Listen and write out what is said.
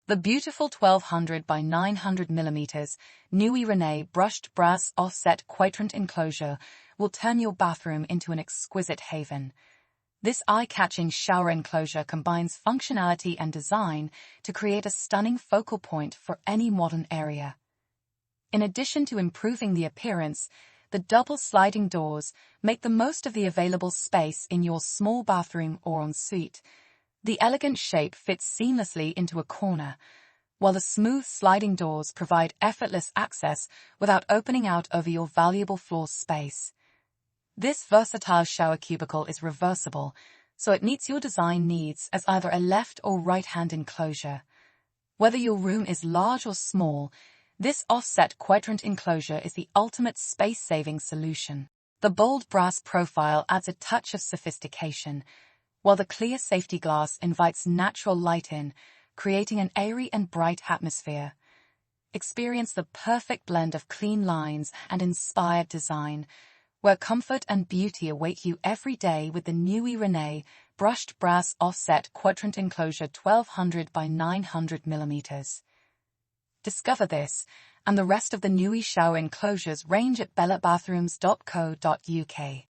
The beautiful 1200 by 900 mm Nuie Renay brushed brass offset quadrant enclosure will turn your bathroom into an exquisite haven. This eye-catching shower enclosure combines functionality and design to create a stunning focal point for any modern area. In addition to improving the appearance, the double sliding doors make the most of the available space in your small bathroom or ensuite. The elegant shape fits seamlessly into a corner, while the smooth sliding doors provide effortless access without opening out over your valuable floor space. This versatile shower cubicle is reversible, so it meets your design needs as either a left or right-hand enclosure. Whether your room is large or small, this offset quadrant enclosure is the ultimate space-saving solution. The bold brass profile adds a touch of sophistication, while the clear safety glass invites natural light in, creating an airy and bright atmosphere. Experience the perfect blend of clean lines and inspired design, where comfort and beauty await you every day with the Nuie Renay brushed brass offset quadrant enclosure 1200 by 900 mm. Discover this and the rest of the Nuie shower enclosures range at bellabathrooms.co.uk.